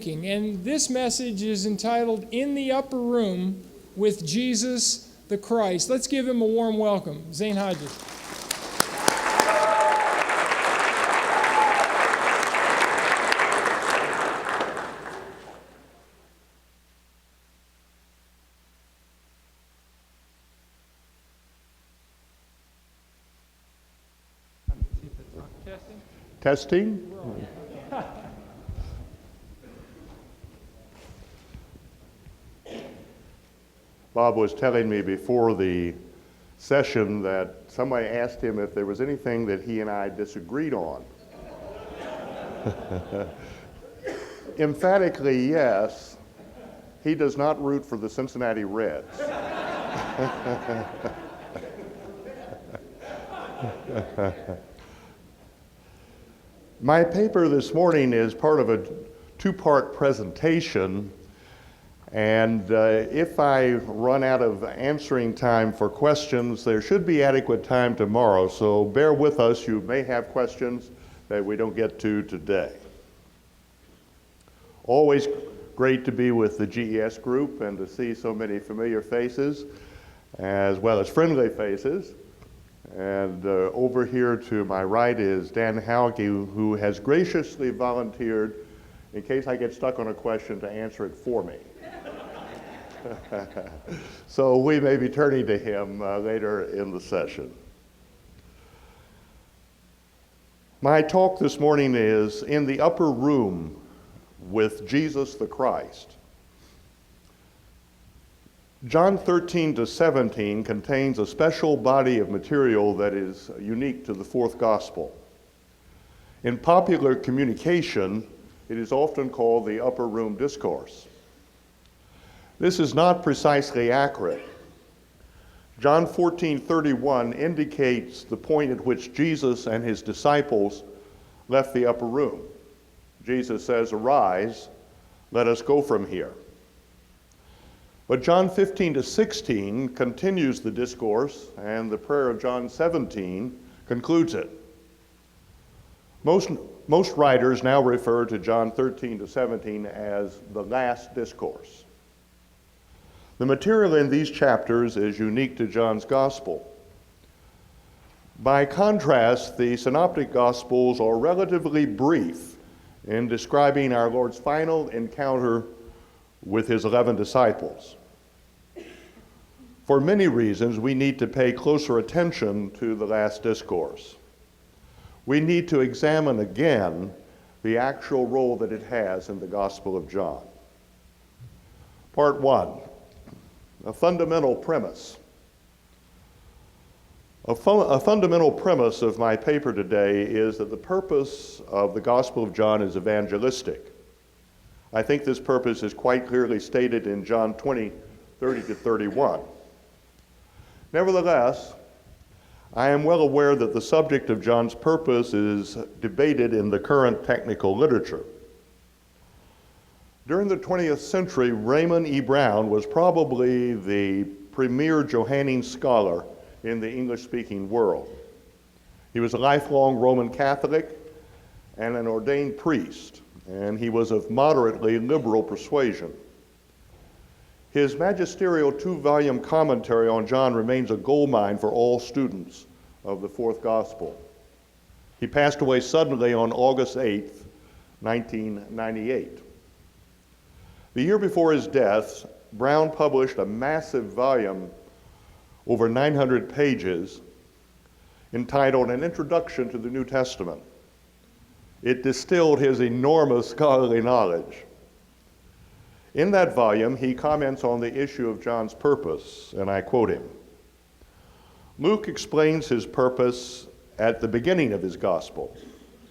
thinking. And this message is entitled, In the Upper Room with Jesus the Christ. Let's give him a warm welcome. Zane Hodges. Testing? Bob was telling me before the session that somebody asked him if there was anything that he and I disagreed on. Emphatically, yes. He does not root for the Cincinnati Reds. My paper this morning is part of a two-part presentation, and if I run out of answering time for questions, there should be adequate time tomorrow, so bear with us. You may have questions that we don't get to today. Always great to be with the GES group and to see so many familiar faces, as well as friendly faces. And over here to my right is Dan Hauke, who has graciously volunteered, in case I get stuck on a question, to answer it for me. So we may be turning to him later in the session. My talk this morning is In the Upper Room with Jesus the Christ. John 13 to 17 contains a special body of material that is unique to the fourth gospel. In popular communication, it is often called the Upper Room Discourse. This is not precisely accurate. John 14:31 indicates the point at which Jesus and his disciples left the upper room. Jesus says, "Arise, let us go from here." But John 15 to 16 continues the discourse, and the prayer of John 17 concludes it. Most writers now refer to John 13 to 17 as the last discourse. The material in these chapters is unique to John's gospel. By contrast, the synoptic gospels are relatively brief in describing our Lord's final encounter with his 11 disciples. For many reasons, we need to pay closer attention to the last discourse. We need to examine again the actual role that it has in the Gospel of John. Part 1, a fundamental premise. A fundamental premise of my paper today is that the purpose of the Gospel of John is evangelistic. I think this purpose is quite clearly stated in John 20, 30 to 31. Nevertheless, I am well aware that the subject of John's purpose is debated in the current technical literature. During the 20th century, Raymond E. Brown was probably the premier Johannine scholar in the English-speaking world. He was a lifelong Roman Catholic and an ordained priest, and he was of moderately liberal persuasion. His magisterial two-volume commentary on John remains a goldmine for all students of the fourth gospel. He passed away suddenly on August 8, 1998. The year before his death, Brown published a massive volume, over 900 pages, entitled An Introduction to the New Testament. It distilled his enormous scholarly knowledge. In that volume, he comments on the issue of John's purpose, and I quote him. Luke explains his purpose at the beginning of his gospel,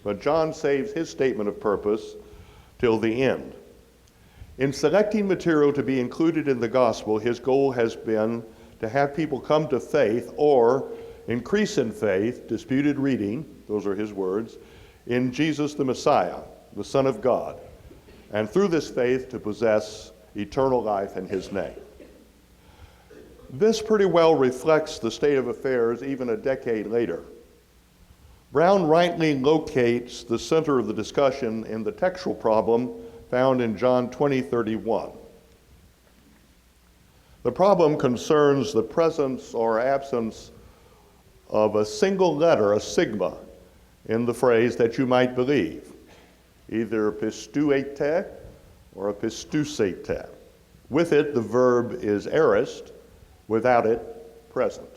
but John saves his statement of purpose till the end. In selecting material to be included in the gospel, his goal has been to have people come to faith or increase in faith, disputed reading, those are his words, in Jesus the Messiah, the Son of God, and through this faith to possess eternal life in his name. This pretty well reflects the state of affairs even a decade later. Brown rightly locates the center of the discussion in the textual problem found in John 20:31. The problem concerns the presence or absence of a single letter, a sigma, in the phrase that you might believe, either pistuete or pistusete. With it, the verb is aorist, without it, present.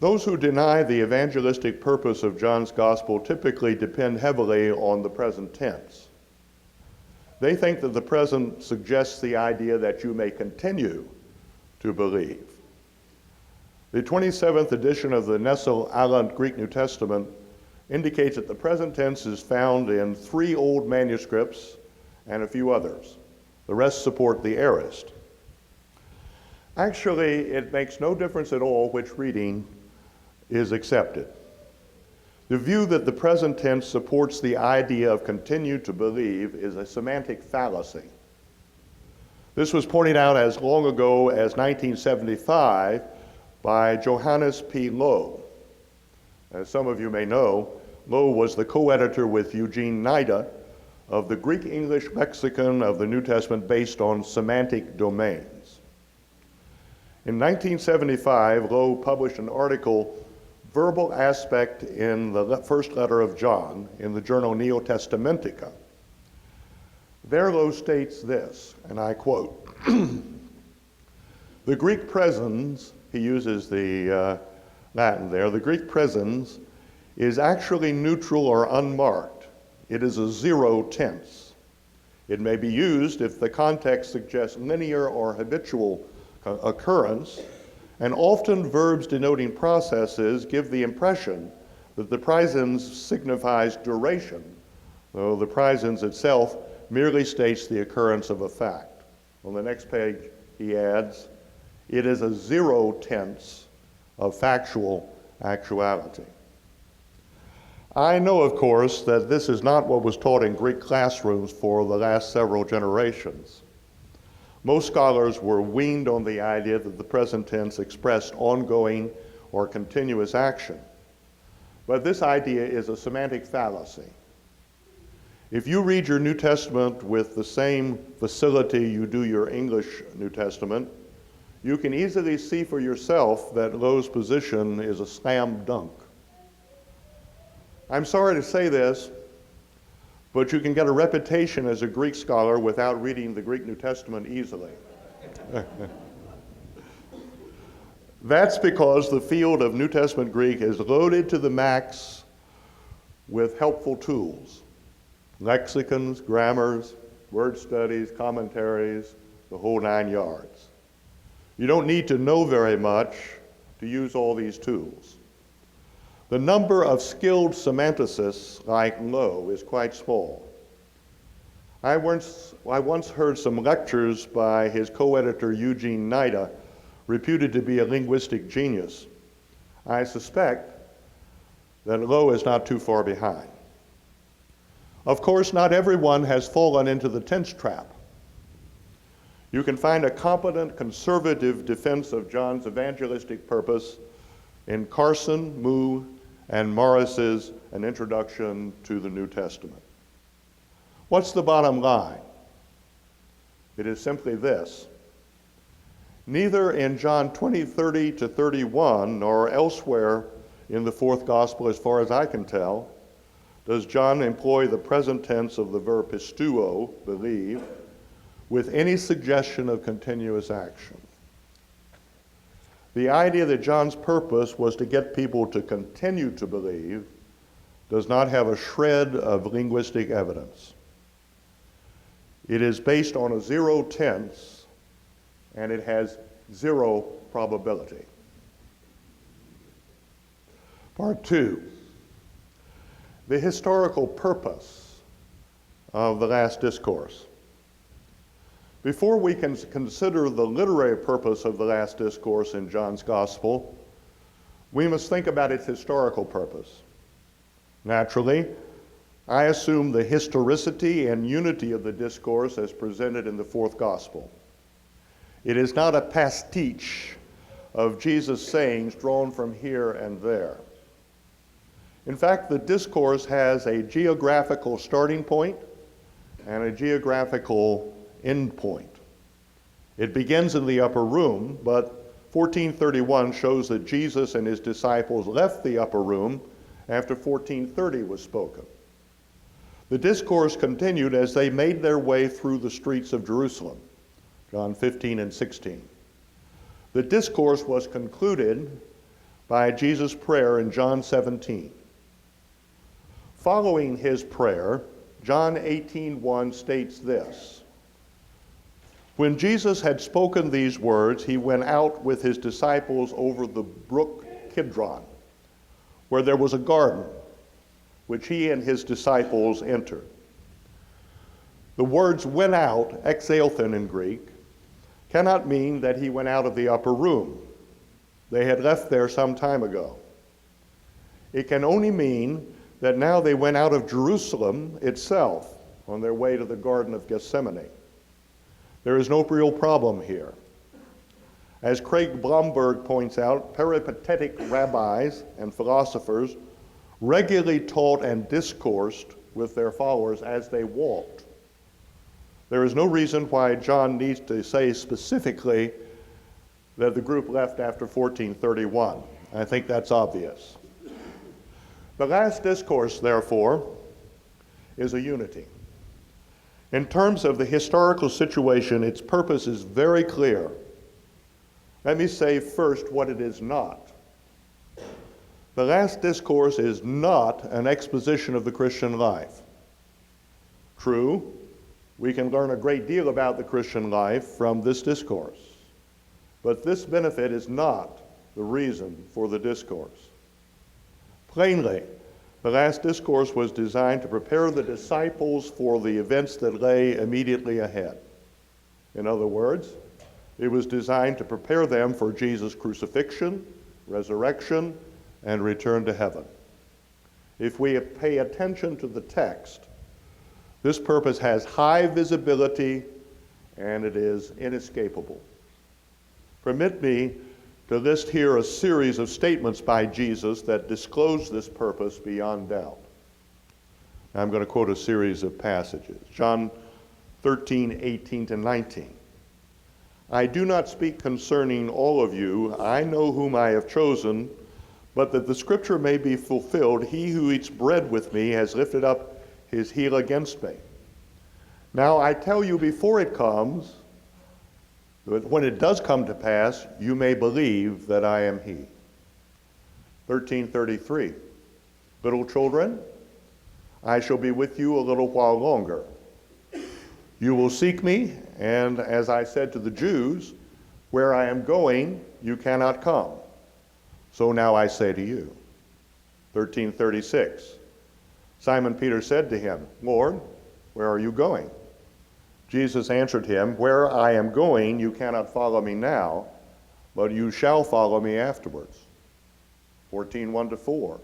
Those who deny the evangelistic purpose of John's gospel typically depend heavily on the present tense. They think that the present suggests the idea that you may continue to believe. The 27th edition of the Nestle-Aland Greek New Testament indicates that the present tense is found in 3 old manuscripts and a few others. The rest support the aorist. Actually, it makes no difference at all which reading is accepted. The view that the present tense supports the idea of continue to believe is a semantic fallacy. This was pointed out as long ago as 1975 by Johannes P. Lowe. As some of you may know, Lowe was the co-editor with Eugene Nida of the Greek-English lexicon of the New Testament based on semantic domains. In 1975, Lowe published an article, Verbal Aspect in the First Letter of John, in the journal Neo-Testamentica. There Lowe states this, and I quote, "The Greek presens," he uses the Latin there, "the Greek presens is actually neutral or unmarked. It is a 0 tense. It may be used if the context suggests linear or habitual occurrence, and often verbs denoting processes give the impression that the praesens signifies duration, though the praesens itself merely states the occurrence of a fact." On the next page, he adds, "It is a 0 tense of factual actuality." I know, of course, that this is not what was taught in Greek classrooms for the last several generations. Most scholars were weaned on the idea that the present tense expressed ongoing or continuous action. But this idea is a semantic fallacy. If you read your New Testament with the same facility you do your English New Testament, you can easily see for yourself that Lowe's position is a slam dunk. I'm sorry to say this, but you can get a reputation as a Greek scholar without reading the Greek New Testament easily. That's because the field of New Testament Greek is loaded to the max with helpful tools, lexicons, grammars, word studies, commentaries, the whole 9 yards. You don't need to know very much to use all these tools. The number of skilled semanticists like Lowe is quite small. I once heard some lectures by his co-editor Eugene Nida, reputed to be a linguistic genius. I suspect that Lowe is not too far behind. Of course, not everyone has fallen into the tense trap. You can find a competent conservative defense of John's evangelistic purpose in Carson, Moo, and Morris's An Introduction to the New Testament. What's the bottom line? It is simply this. Neither in John 20:30 to 31, nor elsewhere in the fourth gospel, as far as I can tell, does John employ the present tense of the verb pistuo, believe, with any suggestion of continuous action. The idea that John's purpose was to get people to continue to believe does not have a shred of linguistic evidence. It is based on a 0 tense, and it has 0 probability. Part 2, the historical purpose of the last discourse. Before we can consider the literary purpose of the last discourse in John's gospel, we must think about its historical purpose. Naturally, I assume the historicity and unity of the discourse as presented in the fourth gospel. It is not a pastiche of Jesus' sayings drawn from here and there. In fact, the discourse has a geographical starting point and a geographical endpoint. It begins in the upper room, but 1431 shows that Jesus and his disciples left the upper room after 1430 was spoken. The discourse continued as they made their way through the streets of Jerusalem, John 15 and 16. The discourse was concluded by Jesus' prayer in John 17. Following his prayer, John 18:1 states this: "When Jesus had spoken these words, he went out with his disciples over the brook Kidron, where there was a garden, which he and his disciples entered." The words "went out," exalthen in Greek, cannot mean that he went out of the upper room. They had left there some time ago. It can only mean that now they went out of Jerusalem itself on their way to the Garden of Gethsemane. There is no real problem here. As Craig Blomberg points out, peripatetic rabbis and philosophers regularly taught and discoursed with their followers as they walked. There is no reason why John needs to say specifically that the group left after 1431. I think that's obvious. The last discourse, therefore, is a unity. In terms of the historical situation, its purpose is very clear. Let me say first what it is not. The last discourse is not an exposition of the Christian life. True, we can learn a great deal about the Christian life from this discourse, but this benefit is not the reason for the discourse. Plainly, the last discourse was designed to prepare the disciples for the events that lay immediately ahead. In other words, it was designed to prepare them for Jesus' crucifixion, resurrection, and return to heaven. If we pay attention to the text, this purpose has high visibility and it is inescapable. Permit me to list here a series of statements by Jesus that disclose this purpose beyond doubt. I'm going to quote a series of passages. John 13:18-19. "I do not speak concerning all of you. I know whom I have chosen, but that the scripture may be fulfilled, he who eats bread with me has lifted up his heel against me. Now I tell you before it comes, that when it does come to pass, you may believe that I am he." 13:33. "Little children, I shall be with you a little while longer. You will seek me, and as I said to the Jews, where I am going, you cannot come. So now I say to you." 13:36. "Simon Peter said to him, Lord, where are you going?" Jesus answered him, "Where I am going, you cannot follow me now, but you shall follow me afterwards." 14:1-4.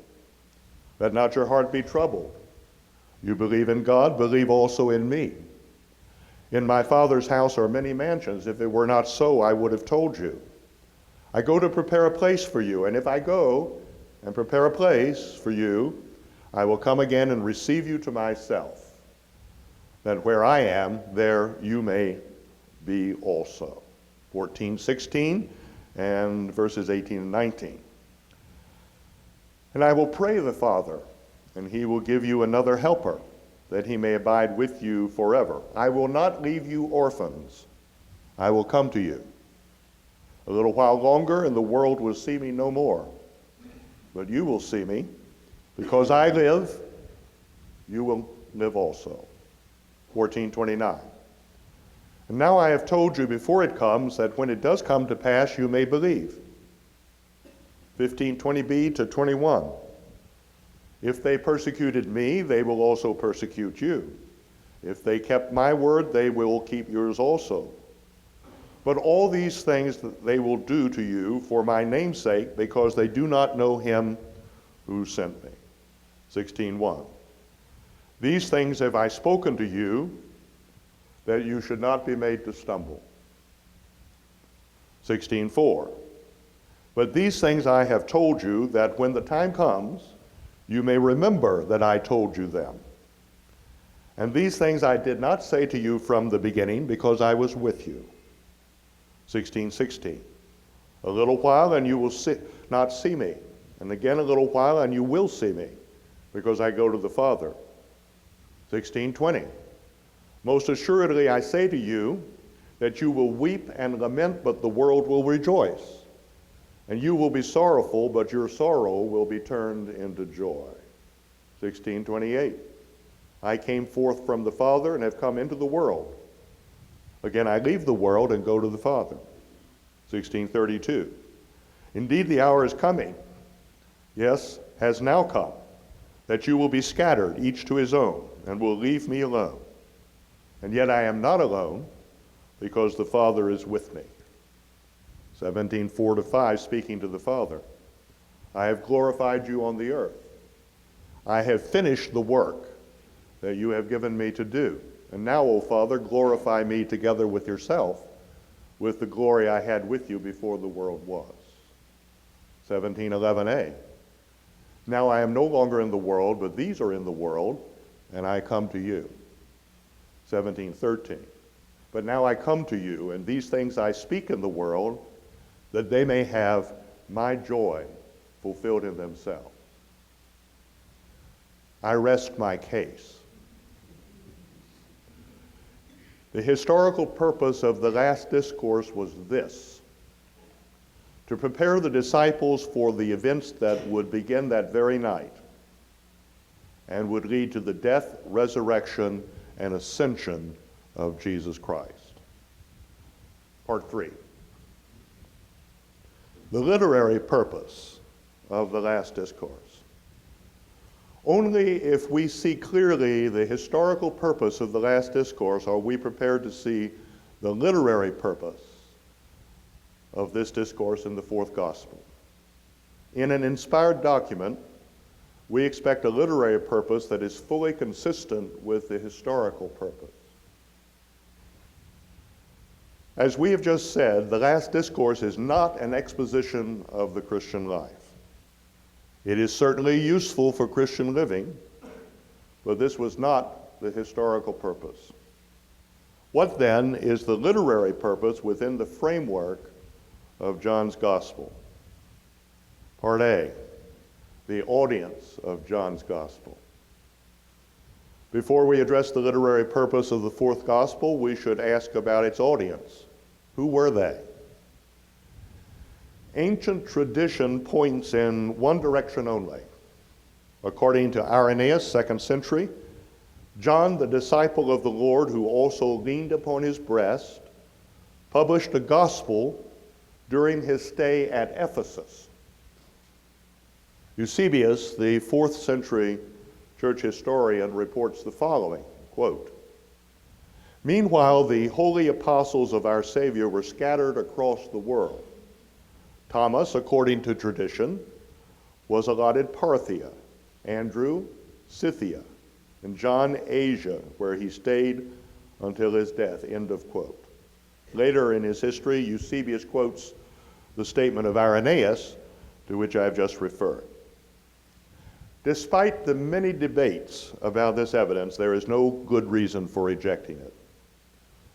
"Let not your heart be troubled. You believe in God, believe also in me. In my Father's house are many mansions. If it were not so, I would have told you. I go to prepare a place for you, and if I go and prepare a place for you, I will come again and receive you to myself, that where I am, there you may be also." 14:16 and verses 18 and 19. "And I will pray the Father, and he will give you another helper, that he may abide with you forever. I will not leave you orphans. I will come to you. A little while longer, and the world will see me no more. But you will see me. Because I live, you will live also." 14:29. "And now I have told you before it comes, that when it does come to pass, you may believe." 15:20b-21. "If they persecuted me, they will also persecute you. If they kept my word, they will keep yours also. But all these things they will do to you for my name's sake, because they do not know him who sent me." 16:1. "These things have I spoken to you, that you should not be made to stumble." 16:4. "But these things I have told you, that when the time comes, you may remember that I told you them. And these things I did not say to you from the beginning, because I was with you. 16:16. A little while and you will not see me. And again a little while and you will see me, because I go to the Father. 16:20. Most assuredly I say to you that you will weep and lament, but the world will rejoice. And you will be sorrowful, but your sorrow will be turned into joy. 16:28. I came forth from the Father and have come into the world. Again, I leave the world and go to the Father. 16:32. Indeed, the hour is coming, yes, has now come, that you will be scattered, each to his own, and will leave me alone. And yet I am not alone, because the Father is with me. 17:4-5, speaking to the Father. I have glorified you on the earth. I have finished the work that you have given me to do. And now, O Father, glorify me together with yourself, with the glory I had with you before the world was. 17:11a. Now I am no longer in the world, but these are in the world, and I come to you. 17:13. But now I come to you, and these things I speak in the world, that they may have my joy fulfilled in themselves. I rest my case. The historical purpose of the last discourse was this: to prepare the disciples for the events that would begin that very night and would lead to the death, resurrection, and ascension of Jesus Christ. Part 3. The literary purpose of the last discourse. Only if we see clearly the historical purpose of the last discourse are we prepared to see the literary purpose of this discourse in the fourth gospel. In an inspired document, we expect a literary purpose that is fully consistent with the historical purpose. As we have just said, the last discourse is not an exposition of the Christian life. It is certainly useful for Christian living, but this was not the historical purpose. What then is the literary purpose within the framework of John's Gospel? Part A, the audience of John's Gospel. Before we address the literary purpose of the fourth Gospel, we should ask about its audience. Who were they? Ancient tradition points in one direction only. According to Irenaeus, 2nd century, John, the disciple of the Lord, who also leaned upon his breast, published a gospel during his stay at Ephesus. Eusebius, the 4th century church historian, reports the following, quote, "Meanwhile, the holy apostles of our Savior were scattered across the world. Thomas, according to tradition, was allotted Parthia, Andrew, Scythia, and John, Asia, where he stayed until his death," end of quote. Later in his history, Eusebius quotes the statement of Irenaeus, to which I have just referred. Despite the many debates about this evidence, there is no good reason for rejecting it.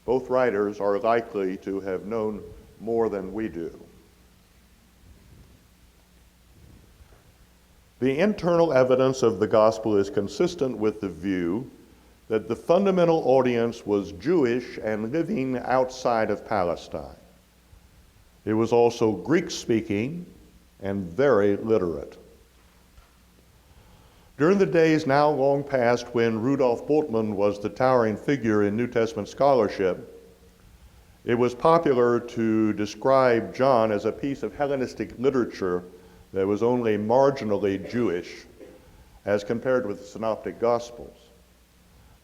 Both writers are likely to have known more than we do. The internal evidence of the gospel is consistent with the view that the fundamental audience was Jewish and living outside of Palestine. It was also Greek-speaking and very literate. During the days now long past when Rudolf Bultmann was the towering figure in New Testament scholarship, it was popular to describe John as a piece of Hellenistic literature that was only marginally Jewish as compared with the Synoptic Gospels.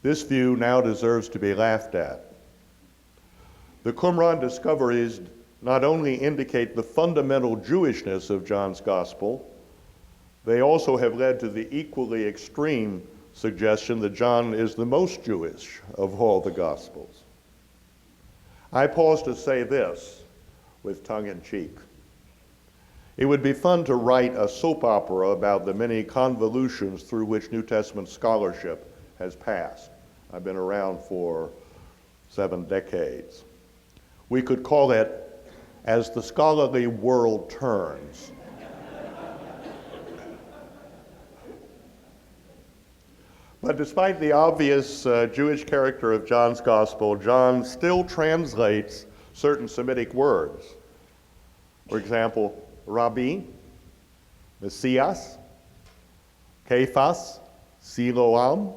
This view now deserves to be laughed at. The Qumran discoveries not only indicate the fundamental Jewishness of John's Gospel, they also have led to the equally extreme suggestion that John is the most Jewish of all the Gospels. I pause to say this with tongue in cheek. It would be fun to write a soap opera about the many convolutions through which New Testament scholarship has passed. I've been around for 7 decades. We could call it As the Scholarly World Turns. But despite the obvious Jewish character of John's gospel, John still translates certain Semitic words. For example, Rabbi, Messias, Kephas, Siloam,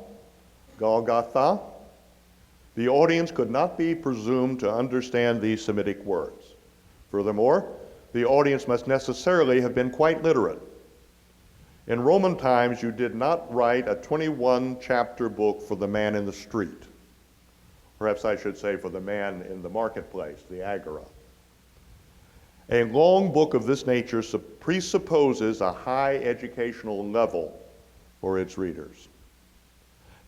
Golgotha. The audience could not be presumed to understand these Semitic words. Furthermore, the audience must necessarily have been quite literate. In Roman times, you did not write a 21-chapter book for the man in the street. Perhaps I should say for the man in the marketplace, the agora. A long book of this nature presupposes a high educational level for its readers.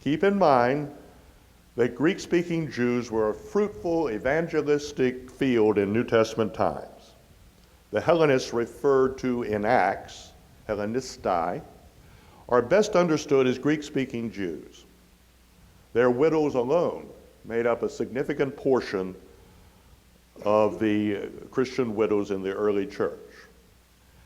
Keep in mind that Greek-speaking Jews were a fruitful evangelistic field in New Testament times. The Hellenists referred to in Acts, Hellenistai, are best understood as Greek-speaking Jews. Their widows alone made up a significant portion of the Christian widows in the early church.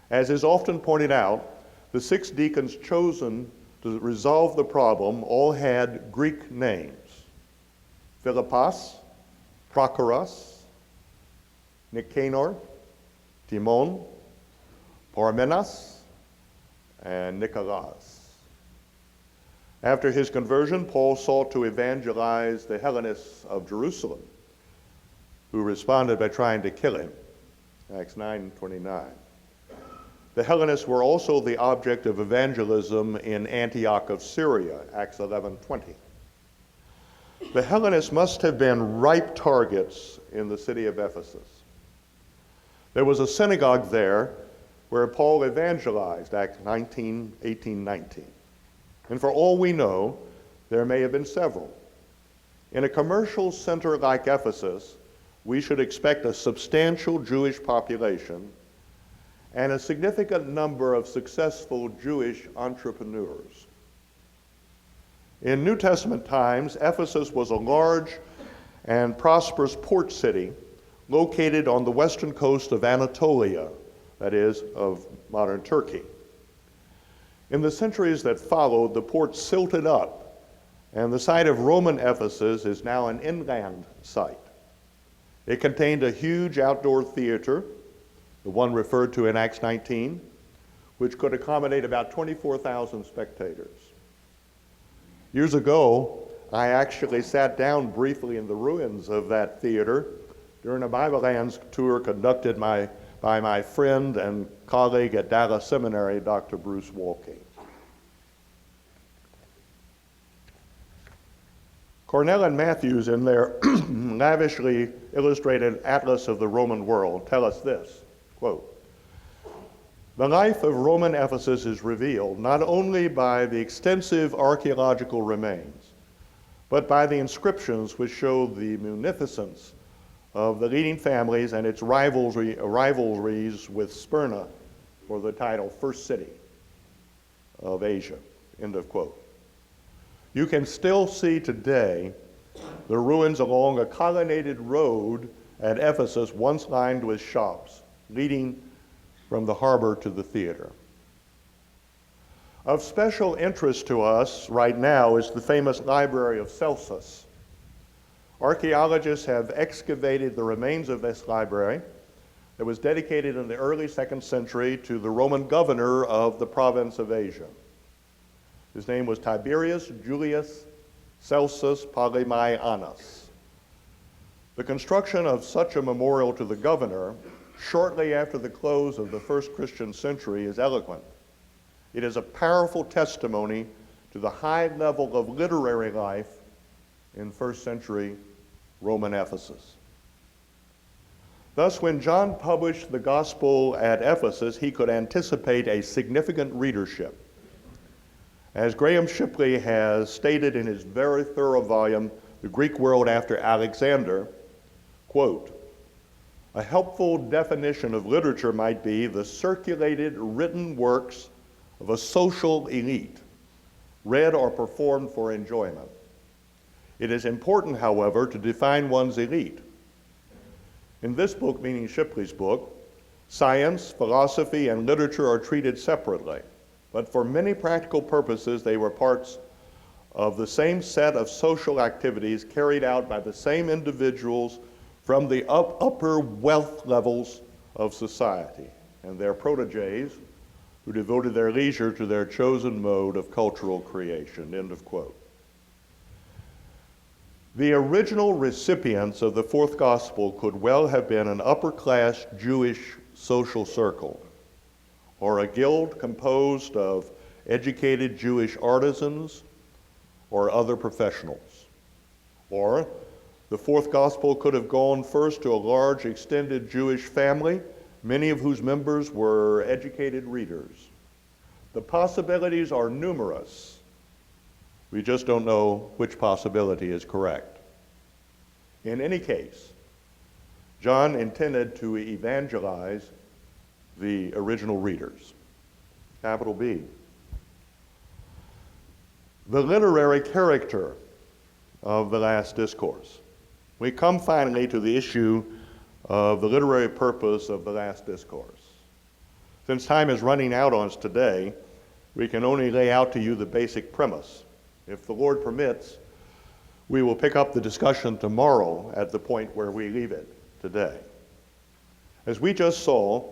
As is often pointed out, the 6 deacons chosen to resolve the problem all had Greek names: Philippos, Prochorus, Nicanor, Timon, Parmenas, and Nicholas. After his conversion, Paul sought to evangelize the Hellenists of Jerusalem, who responded by trying to kill him. Acts 9:29. The Hellenists were also the object of evangelism in Antioch of Syria, Acts 11:20. The Hellenists must have been ripe targets in the city of Ephesus. There was a synagogue there where Paul evangelized, Acts 18:19. And for all we know, there may have been several. In a commercial center like Ephesus, we should expect a substantial Jewish population and a significant number of successful Jewish entrepreneurs. In New Testament times, Ephesus was a large and prosperous port city located on the western coast of Anatolia, that is, of modern Turkey. In the centuries that followed, the port silted up, and the site of Roman Ephesus is now an inland site. It contained a huge outdoor theater, the one referred to in Acts 19, which could accommodate about 24,000 spectators. Years ago, I actually sat down briefly in the ruins of that theater during a Bible Lands tour conducted by my friend and colleague at Dallas Seminary, Dr. Bruce Walke. Cornell and Matthews, in their lavishly illustrated Atlas of the Roman World, tell us this, quote, "The life of Roman Ephesus is revealed not only by the extensive archaeological remains, but by the inscriptions which show the munificence of the leading families and its rivalries with Smyrna for the title First City of Asia," end of quote. You can still see today the ruins along a colonnaded road at Ephesus, once lined with shops, leading from the harbor to the theater. Of special interest to us right now is the famous library of Celsus. Archaeologists have excavated the remains of this library that was dedicated in the early 2nd century to the Roman governor of the province of Asia. His name was Tiberius Julius Celsus Polymaianus. The construction of such a memorial to the governor shortly after the close of the first Christian century is eloquent. It is a powerful testimony to the high level of literary life in first century Roman Ephesus. Thus, when John published the gospel at Ephesus, he could anticipate a significant readership. As Graham Shipley has stated in his very thorough volume, The Greek World After Alexander, quote, "A helpful definition of literature might be the circulated written works of a social elite, read or performed for enjoyment. It is important, however, to define one's elite. In this book, meaning Shipley's book, science, philosophy, and literature are treated separately, but for many practical purposes, they were parts of the same set of social activities carried out by the same individuals from the upper wealth levels of society and their proteges who devoted their leisure to their chosen mode of cultural creation, end of quote. The original recipients of the fourth gospel could well have been an upper-class Jewish social circle, or a guild composed of educated Jewish artisans or other professionals. Or the fourth gospel could have gone first to a large extended Jewish family, many of whose members were educated readers. The possibilities are numerous. We just don't know which possibility is correct. In any case, John intended to evangelize the original readers. Capital B. The literary character of the Last Discourse. We come finally to the issue of the literary purpose of the Last Discourse. Since time is running out on us today, we can only lay out to you the basic premise. If the Lord permits, we will pick up the discussion tomorrow at the point where we leave it today. As we just saw,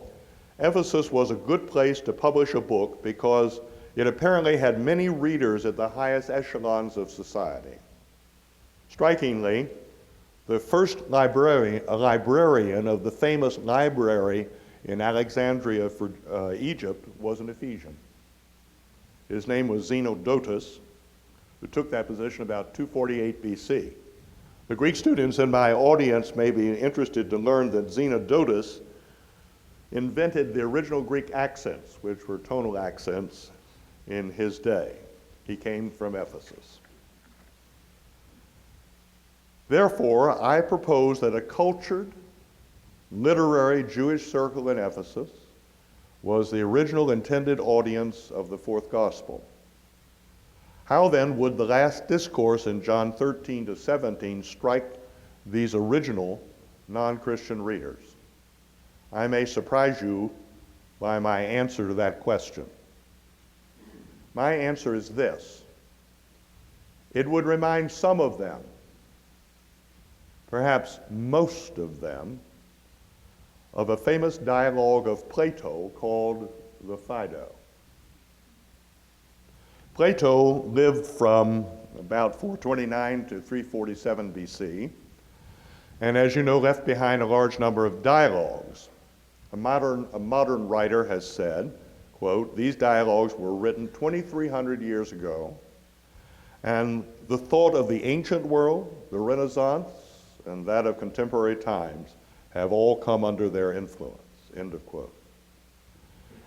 Ephesus was a good place to publish a book because it apparently had many readers at the highest echelons of society. Strikingly, the first librarian of the famous library in Alexandria for Egypt was an Ephesian. His name was Zane Hodges, who took that position about 248 BC. The Greek students in my audience may be interested to learn that Zane Hodges invented the original Greek accents, which were tonal accents in his day. He came from Ephesus. Therefore, I propose that a cultured, literary Jewish circle in Ephesus was the original intended audience of the fourth gospel. How then would the last discourse in John 13 to 17 strike these original non-Christian readers? I may surprise you by my answer to that question. My answer is this. It would remind some of them, perhaps most of them, of a famous dialogue of Plato called the Phaedo. Plato lived from about 429 to 347 BC, and as you know, left behind a large number of dialogues. A modern writer has said, quote, these dialogues were written 2,300 years ago, and the thought of the ancient world, the Renaissance, and that of contemporary times have all come under their influence, end of quote.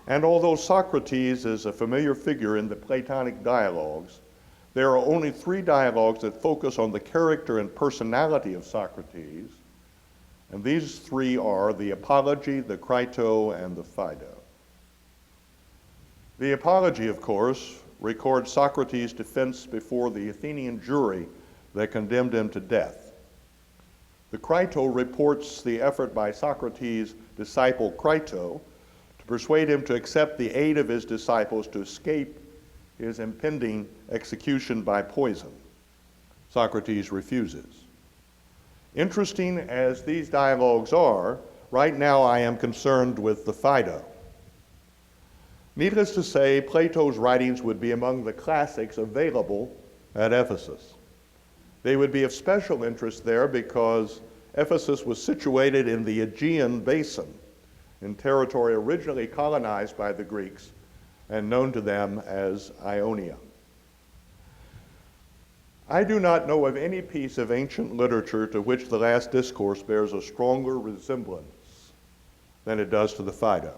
And although Socrates is a familiar figure in the Platonic dialogues, there are only 3 dialogues that focus on the character and personality of Socrates, and these 3 are the Apology, the Crito, and the Phaedo. The Apology, of course, records Socrates' defense before the Athenian jury that condemned him to death. The Crito reports the effort by Socrates' disciple Crito to persuade him to accept the aid of his disciples to escape his impending execution by poison. Socrates refuses. Interesting as these dialogues are, right now I am concerned with the Phaedo. Needless to say, Plato's writings would be among the classics available at Ephesus. They would be of special interest there because Ephesus was situated in the Aegean basin, in territory originally colonized by the Greeks and known to them as Ionia. I do not know of any piece of ancient literature to which the last discourse bears a stronger resemblance than it does to the Phaedo.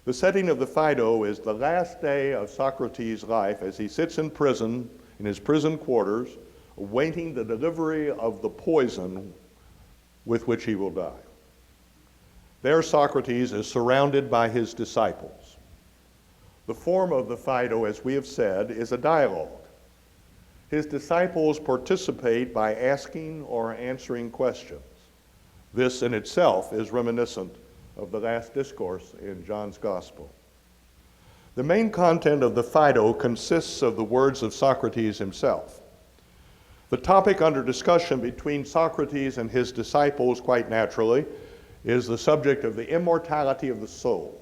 The setting of the Phaedo is the last day of Socrates' life as he sits in prison, in his prison quarters, awaiting the delivery of the poison with which he will die. There Socrates is surrounded by his disciples. The form of the Phaedo, as we have said, is a dialogue. His disciples participate by asking or answering questions. This in itself is reminiscent of the last discourse in John's Gospel. The main content of the Phaedo consists of the words of Socrates himself. The topic under discussion between Socrates and his disciples, quite naturally, is the subject of the immortality of the soul.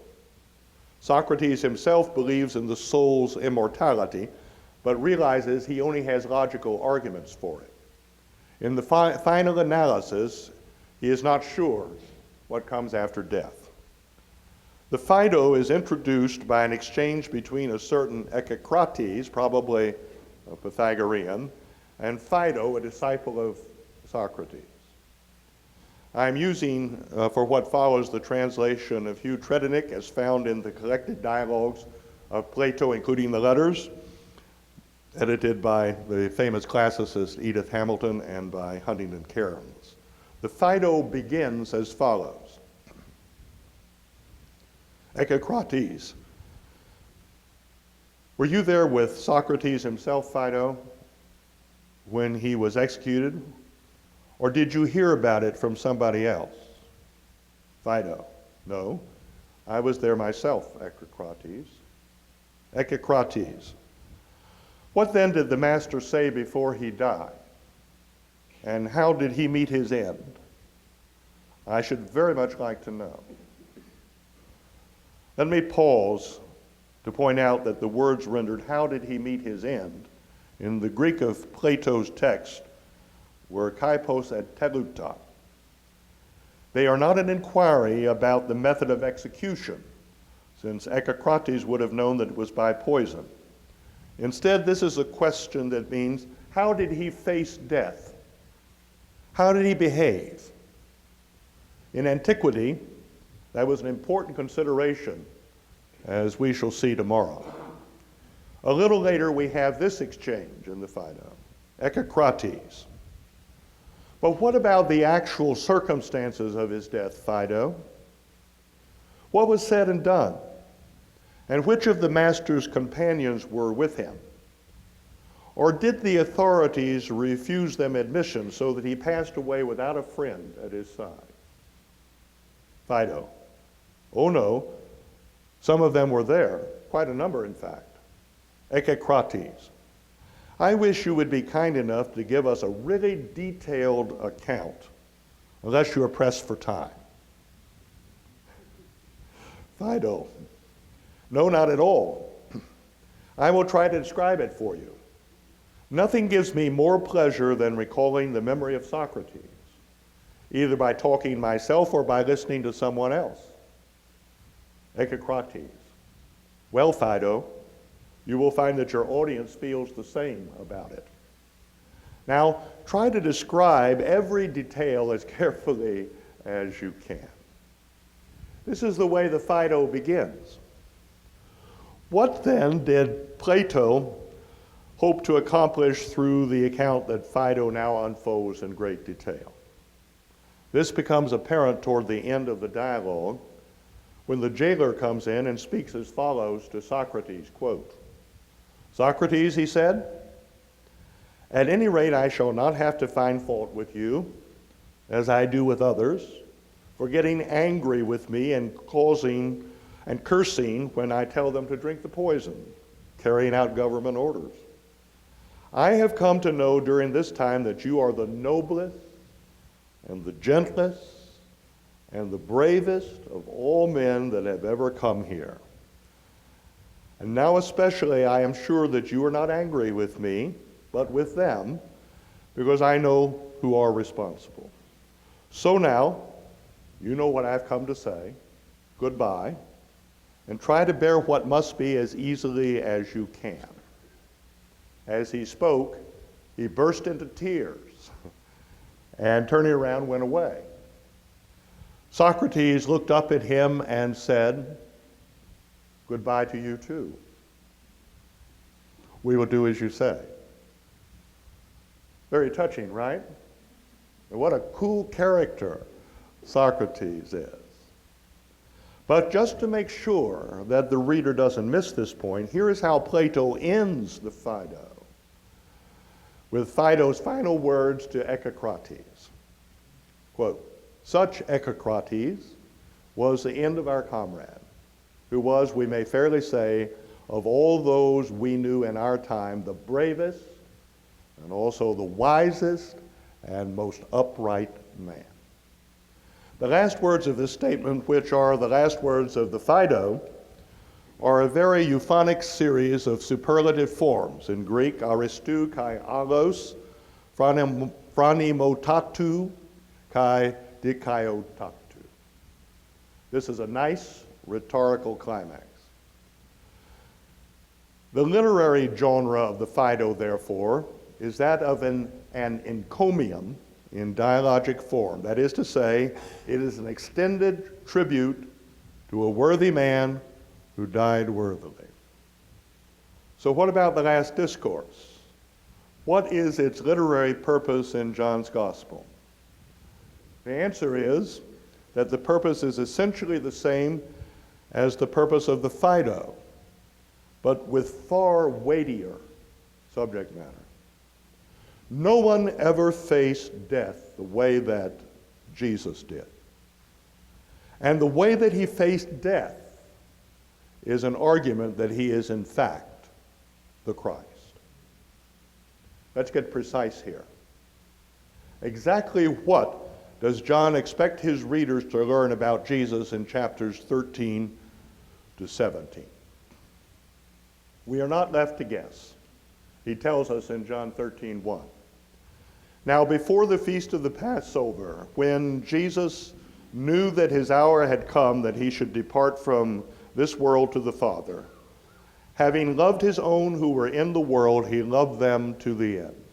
Socrates himself believes in the soul's immortality, but realizes he only has logical arguments for it. In the final analysis, he is not sure what comes after death. The Phaedo is introduced by an exchange between a certain Echecrates, probably a Pythagorean, and Phaedo, a disciple of Socrates. I'm using for what follows the translation of Hugh Tredennick as found in the collected dialogues of Plato, including the letters, edited by the famous classicist Edith Hamilton and by Huntington Cairns. The Phaedo begins as follows. Echecrates, were you there with Socrates himself, Phaedo, when he was executed? Or did you hear about it from somebody else? Phaedo, no, I was there myself, Echecrates. Echecrates, what then did the master say before he died? And how did he meet his end? I should very much like to know. Let me pause to point out that the words rendered, how did he meet his end, in the Greek of Plato's text were kaipos et teluta. They are not an inquiry about the method of execution, since Echecrates would have known that it was by poison. Instead, this is a question that means, how did he face death? How did he behave? In antiquity, that was an important consideration, as we shall see tomorrow. A little later, we have this exchange in the Phaedo. Echecrates, but what about the actual circumstances of his death, Phaedo? What was said and done? And which of the master's companions were with him? Or did the authorities refuse them admission so that he passed away without a friend at his side? Phaedo, oh no, some of them were there, quite a number in fact. Echecrates, I wish you would be kind enough to give us a really detailed account, unless you are pressed for time. Phaedo, no, not at all. I will try to describe it for you. Nothing gives me more pleasure than recalling the memory of Socrates, either by talking myself or by listening to someone else. Echecrates, well, Phaedo, you will find that your audience feels the same about it. Now, try to describe every detail as carefully as you can. This is the way the Phaedo begins. What then did Plato hope to accomplish through the account that Phaedo now unfolds in great detail? This becomes apparent toward the end of the dialogue when the jailer comes in and speaks as follows to Socrates, quote, Socrates, he said, at any rate I shall not have to find fault with you, as I do with others, for getting angry with me and causing and cursing when I tell them to drink the poison, carrying out government orders. I have come to know during this time that you are the noblest and the gentlest and the bravest of all men that have ever come here. And now especially I am sure that you are not angry with me, but with them, because I know who are responsible. So now, you know what I've come to say. Goodbye, and try to bear what must be as easily as you can. As he spoke, he burst into tears, and turning around went away. Socrates looked up at him and said, goodbye to you too. We will do as you say. Very touching, right? And what a cool character Socrates is. But just to make sure that the reader doesn't miss this point, here is how Plato ends the Phaedo. with Phaedo's final words to Echecrates. Quote, "Such Echecrates was the end of our comrade, who was, we may fairly say, of all those we knew in our time, the bravest and also the wisest and most upright man." The last words of this statement, which are the last words of the Phaedo, are a very euphonic series of superlative forms. In Greek, aristou kai allos, phronimotatu kai dikaiotatu. This is a nice rhetorical climax. The literary genre of the Phaedo, therefore, is that of an encomium in dialogic form. That is to say, it is an extended tribute to a worthy man who died worthily. So what about the Last Discourse? What is its literary purpose in John's Gospel? The answer is that the purpose is essentially the same as the purpose of the Phaedo, but with far weightier subject matter. No one ever faced death the way that Jesus did. And the way that he faced death is an argument that he is in fact the Christ. Let's get precise here. Exactly what does John expect his readers to learn about Jesus in chapters 13 to 17? We are not left to guess. He tells us in John 13:1. Now, before the feast of the Passover, when Jesus knew that his hour had come that he should depart from this world to the Father, having loved his own who were in the world, he loved them to the end.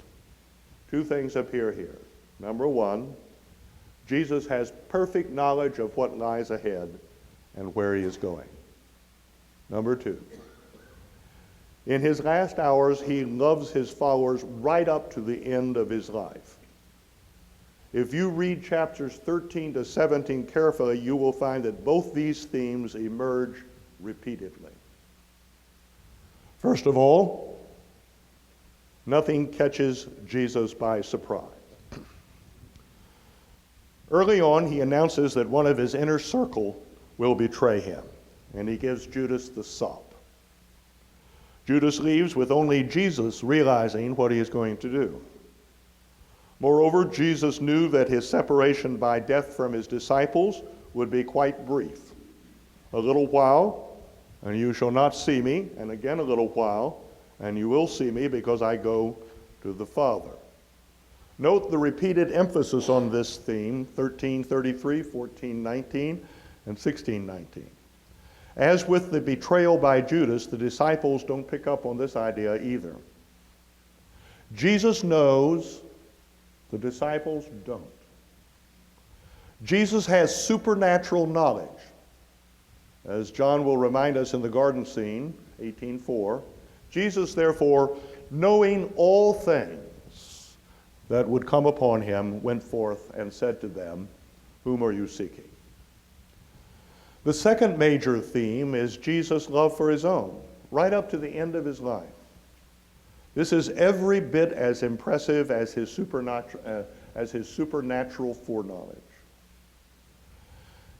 Two things appear here. Number one, Jesus has perfect knowledge of what lies ahead and where he is going. Number two, in his last hours, he loves his followers right up to the end of his life. If you read chapters 13 to 17 carefully, you will find that both these themes emerge repeatedly. First of all, nothing catches Jesus by surprise. Early on, he announces that one of his inner circle will betray him, and he gives Judas the sop. Judas leaves with only Jesus realizing what he is going to do. Moreover, Jesus knew that his separation by death from his disciples would be quite brief. A little while, and you shall not see me, and again a little while, and you will see me because I go to the Father. Note the repeated emphasis on this theme, 13:33, 14:19, and 16:19. As with the betrayal by Judas, the disciples don't pick up on this idea either. Jesus knows, the disciples don't. Jesus has supernatural knowledge. As John will remind us in the garden scene, 18:4, Jesus, therefore, knowing all things that would come upon him, went forth and said to them, "Whom are you seeking?" The second major theme is Jesus' love for his own, right up to the end of his life. This is every bit as impressive as his supernatural foreknowledge.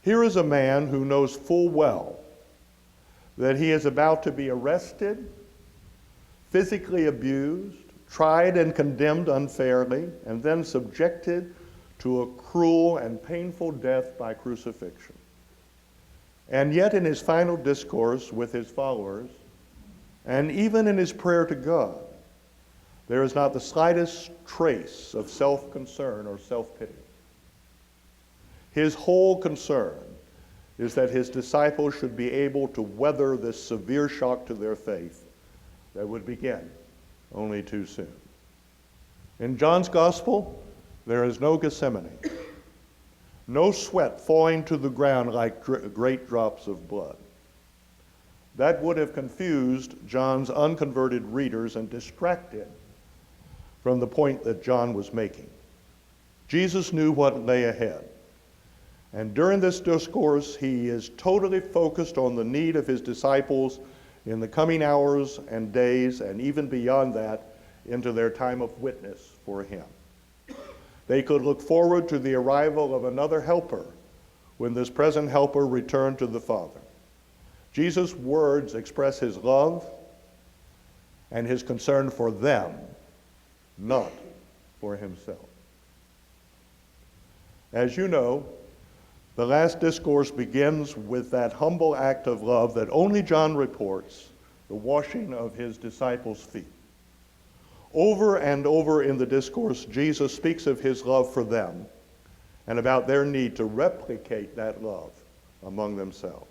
Here is a man who knows full well that he is about to be arrested, physically abused, tried and condemned unfairly, and then subjected to a cruel and painful death by crucifixion. And yet in his final discourse with his followers, and even in his prayer to God, there is not the slightest trace of self-concern or self-pity. His whole concern is that his disciples should be able to weather this severe shock to their faith that would begin only too soon. In John's Gospel, there is no Gethsemane, no sweat falling to the ground like great drops of blood. That would have confused John's unconverted readers and distracted from the point that John was making. Jesus knew what lay ahead. And during this discourse, he is totally focused on the need of his disciples in the coming hours and days, and even beyond that, into their time of witness for him. They could look forward to the arrival of another helper when this present helper returned to the Father. Jesus' words express his love and his concern for them, not for himself. As you know, the last discourse begins with that humble act of love that only John reports, the washing of his disciples' feet. Over and over in the discourse, Jesus speaks of his love for them and about their need to replicate that love among themselves.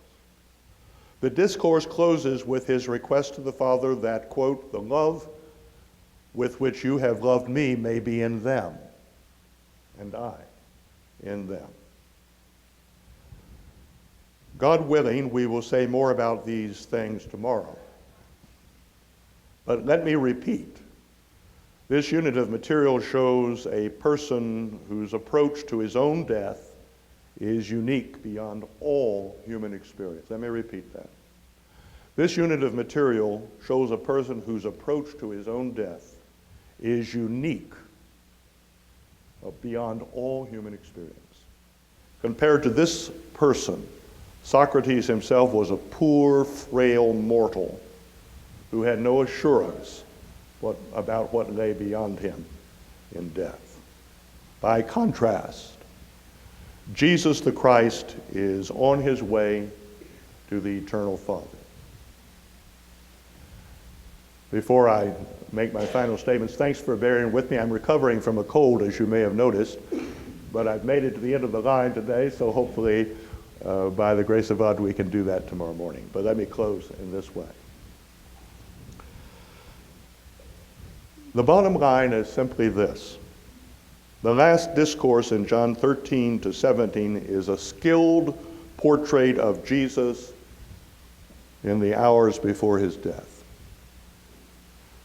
The discourse closes with his request to the Father that, quote, "the love with which you have loved me may be in them, and I in them." God willing, we will say more about these things tomorrow. But let me repeat, this unit of material shows a person whose approach to his own death is unique beyond all human experience. Let me repeat that. This unit of material shows a person whose approach to his own death is unique beyond all human experience. Compared to this person, Socrates himself was a poor, frail mortal who had no assurance about what lay beyond him in death. By contrast, Jesus the Christ is on his way to the eternal Father. Before I make my final statements, thanks for bearing with me. I'm recovering from a cold, as you may have noticed, but I've made it to the end of the line today, so hopefully, by the grace of God, we can do that tomorrow morning. But let me close in this way. The bottom line is simply this. The last discourse in John 13 to 17 is a skilled portrait of Jesus in the hours before his death.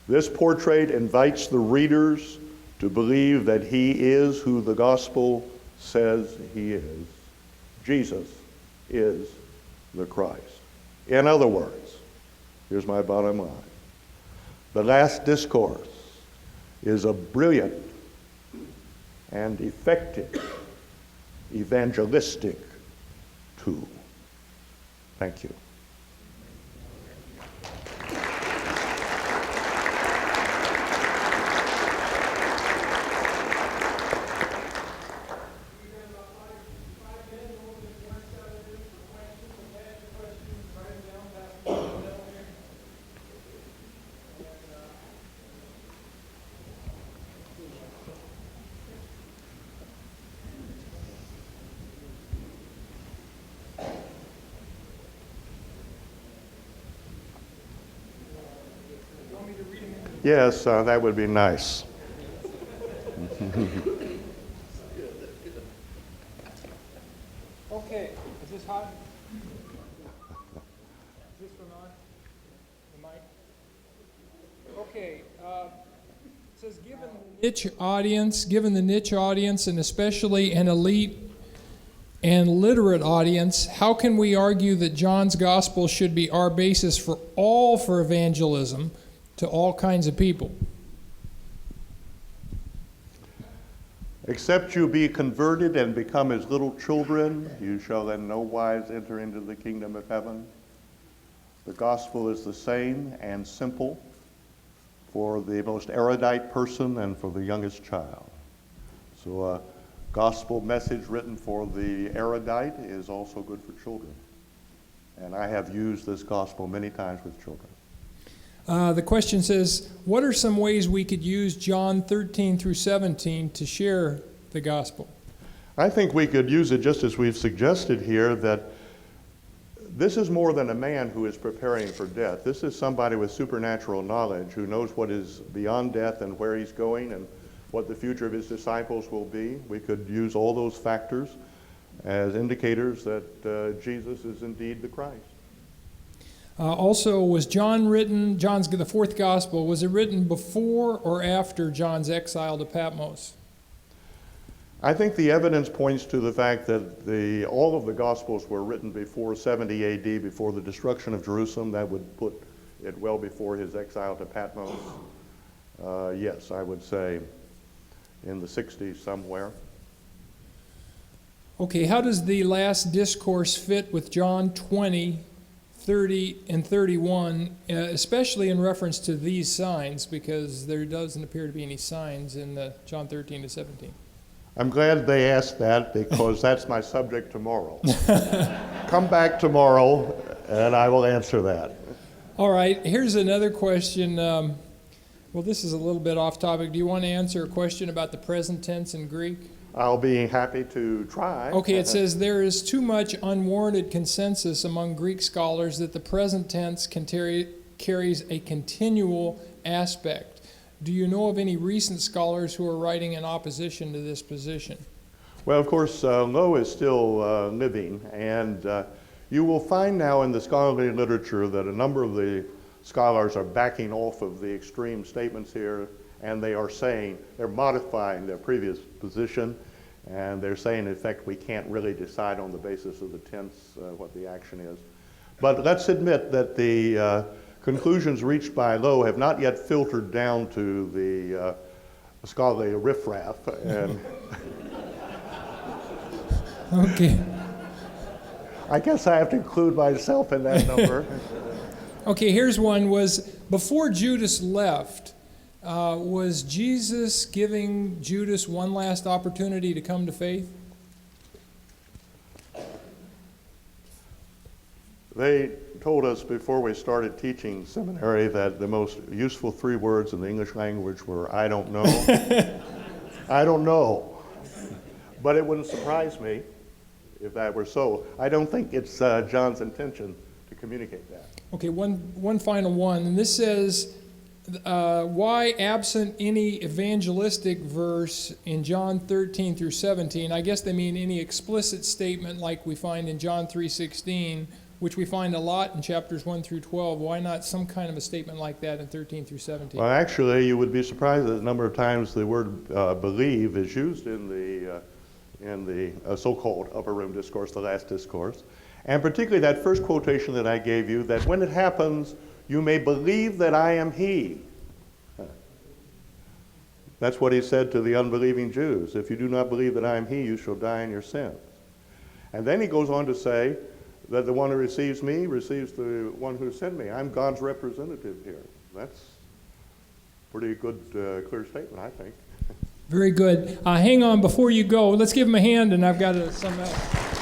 This portrait invites the readers to believe that he is who the gospel says he is. Jesus is the Christ. In other words, here's my bottom line. The last discourse is a brilliant and effective evangelistic tool. Thank you. Yes, that would be nice. Okay, is this hot? Is this one on? The mic? Okay, it says given the niche audience, and especially an elite and literate audience, how can we argue that John's gospel should be our basis for evangelism to all kinds of people? Except you be converted and become as little children, you shall in no wise enter into the kingdom of heaven. The gospel is the same and simple for the most erudite person and for the youngest child. So a gospel message written for the erudite is also good for children. And I have used this gospel many times with children. The question says, what are some ways we could use John 13 through 17 to share the gospel? I think we could use it just as we've suggested here, that this is more than a man who is preparing for death. This is somebody with supernatural knowledge who knows what is beyond death and where he's going and what the future of his disciples will be. We could use all those factors as indicators that Jesus is indeed the Christ. Also, was John's the fourth gospel, was it written before or after John's exile to Patmos? I think the evidence points to the fact that all of the Gospels were written before 70 AD, before the destruction of Jerusalem. That would put it well before his exile to Patmos. Yes, I would say in the 60s somewhere. Okay, how does the last discourse fit with John 20, 30, and 31, especially in reference to these signs, because there doesn't appear to be any signs in John 13 to 17? I'm glad they asked that because that's my subject tomorrow. Come back tomorrow and I will answer that. All right, here's another question. Well, this is a little bit off topic. Do you want to answer a question about the present tense in Greek? I'll be happy to try. Okay, it says there is too much unwarranted consensus among Greek scholars that the present tense carries a continual aspect. Do you know of any recent scholars who are writing in opposition to this position? Well, of course, Lowe is still living, and you will find now in the scholarly literature that a number of the scholars are backing off of the extreme statements here, and they're modifying their previous position, and they're saying, in fact, we can't really decide on the basis of the tense what the action is. But let's admit that the conclusions reached by Lowe have not yet filtered down to the scholarly riffraff. And Okay. I guess I have to include myself in that number. Okay, here's one. Was before Judas left, was Jesus giving Judas one last opportunity to come to faith? They told us before we started teaching seminary that the most useful 3 words in the English language were, I don't know. I don't know. But it wouldn't surprise me if that were so. I don't think it's John's intention to communicate that. Okay, one final one. And this says, why absent any evangelistic verse in John 13 through 17? I guess they mean any explicit statement like we find in John 3:16, which we find a lot in chapters 1 through 12. Why not some kind of a statement like that in 13 through 17? Well, actually, you would be surprised at the number of times the word believe is used in the so-called Upper Room Discourse, the Last Discourse. And particularly that first quotation that I gave you, that when it happens, you may believe that I am he. That's what he said to the unbelieving Jews. If you do not believe that I am he, you shall die in your sins. And then he goes on to say that the one who receives me receives the one who sent me. I'm God's representative here. That's a pretty good, clear statement, I think. Very good. Hang on before you go. Let's give him a hand, and I've got some else.